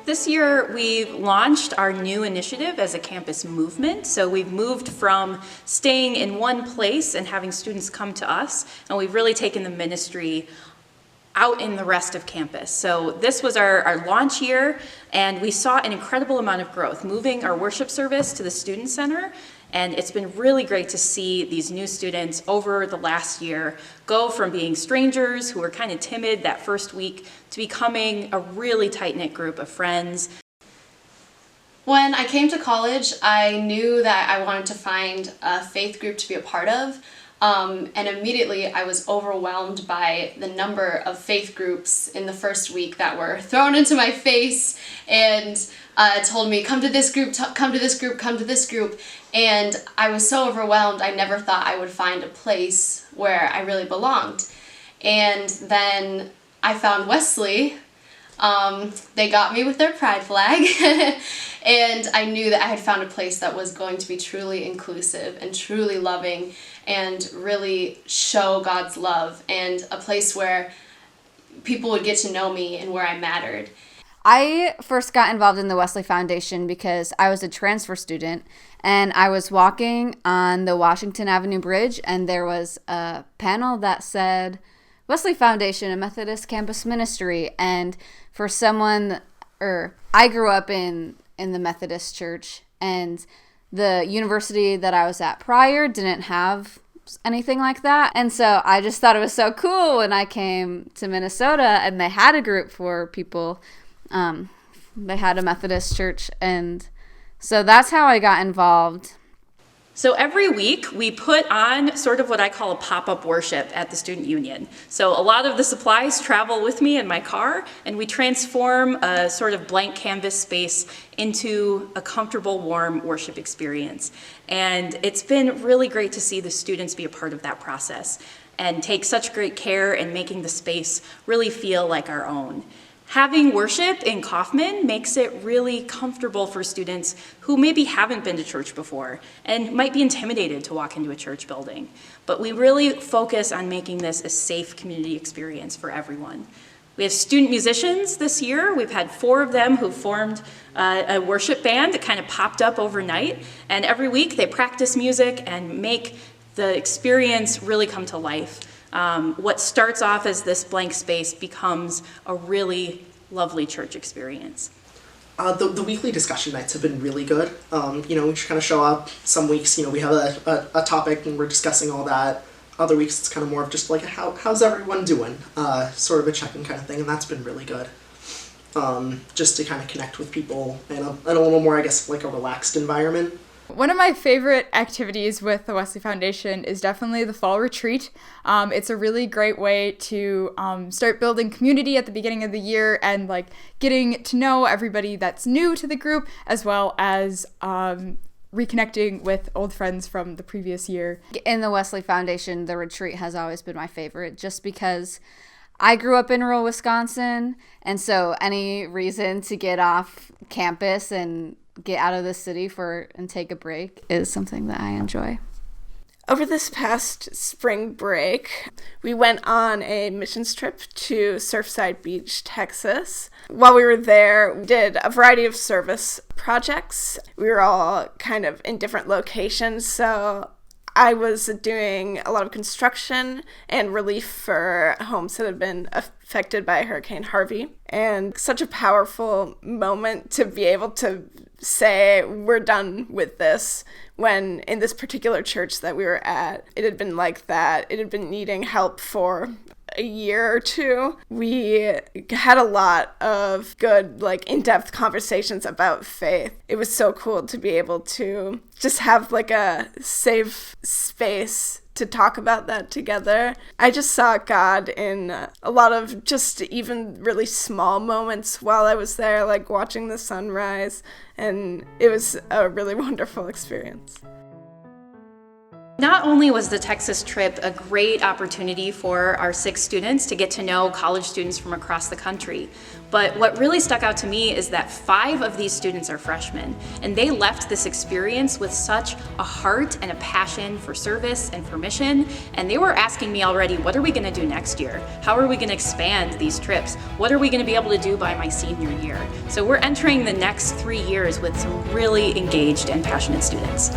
This year, we've launched our new initiative as a campus movement. So we've moved from staying in one place and having students come to us, and we've really taken the ministry out in the rest of campus. So this was our launch year, and we saw an incredible amount of growth, moving our worship service to the Student Center. And it's been really great to see these new students over the last year go from being strangers who were kind of timid that first week to becoming a really tight-knit group of friends. When I came to college, I knew that I wanted to find a faith group to be a part of. And immediately I was overwhelmed by the number of faith groups in the first week that were thrown into my face and told me, come to this group, come to this group, come to this group. And I was so overwhelmed, I never thought I would find a place where I really belonged. And then I found Wesley. They got me with their pride flag. And I knew that I had found a place that was going to be truly inclusive and truly loving and really show God's love, and a place where people would get to know me and where I mattered. I first got involved in the Wesley Foundation because I was a transfer student, and I was walking on the Washington Avenue Bridge, and there was a panel that said, Wesley Foundation, a Methodist campus ministry. And for someone, I grew up in the Methodist church, and the university that I was at prior didn't have anything like that. And so I just thought it was so cool when I came to Minnesota and they had a group for people. They had a Methodist church, and so that's how I got involved. So every week we put on sort of what I call a pop-up worship at the Student Union. So a lot of the supplies travel with me in my car, and we transform a sort of blank canvas space into a comfortable, warm worship experience. And it's been really great to see the students be a part of that process and take such great care in making the space really feel like our own. Having worship in Kaufman makes it really comfortable for students who maybe haven't been to church before and might be intimidated to walk into a church building. But we really focus on making this a safe community experience for everyone. We have student musicians this year. We've had 4 of them who formed a worship band that kind of popped up overnight. And every week they practice music and make the experience really come to life. What starts off as this blank space becomes a really lovely church experience. The weekly discussion nights have been really good. We just kind of show up. Some weeks, we have a topic and we're discussing all that. Other weeks, it's kind of more of just like, how's everyone doing? Sort of a check-in kind of thing, and that's been really good. Just to kind of connect with people in a little more, I guess, like a relaxed environment. One of my favorite activities with the Wesley Foundation is definitely the fall retreat. It's a really great way to start building community at the beginning of the year and like getting to know everybody that's new to the group, as well as reconnecting with old friends from the previous year. In the Wesley Foundation, the retreat has always been my favorite, just because I grew up in rural Wisconsin, and so any reason to get off campus and get out of the city and take a break is something that I enjoy. Over this past spring break, we went on a missions trip to Surfside Beach, Texas. While we were there, we did a variety of service projects. We were all kind of in different locations, so I was doing a lot of construction and relief for homes that had been affected by Hurricane Harvey. And such a powerful moment to be able to say, we're done with this, when in this particular church that we were at, it had been like that. It had been needing help for a year or two. We had a lot of good, in-depth conversations about faith. It was so cool to be able to just have a safe space to talk about that together. I just saw God in a lot of just even really small moments while I was there, watching the sunrise, and it was a really wonderful experience. Not only was the Texas trip a great opportunity for our 6 students to get to know college students from across the country, but what really stuck out to me is that 5 of these students are freshmen, and they left this experience with such a heart and a passion for service and for mission, and they were asking me already, what are we going to do next year? How are we going to expand these trips? What are we going to be able to do by my senior year? So we're entering the next 3 years with some really engaged and passionate students.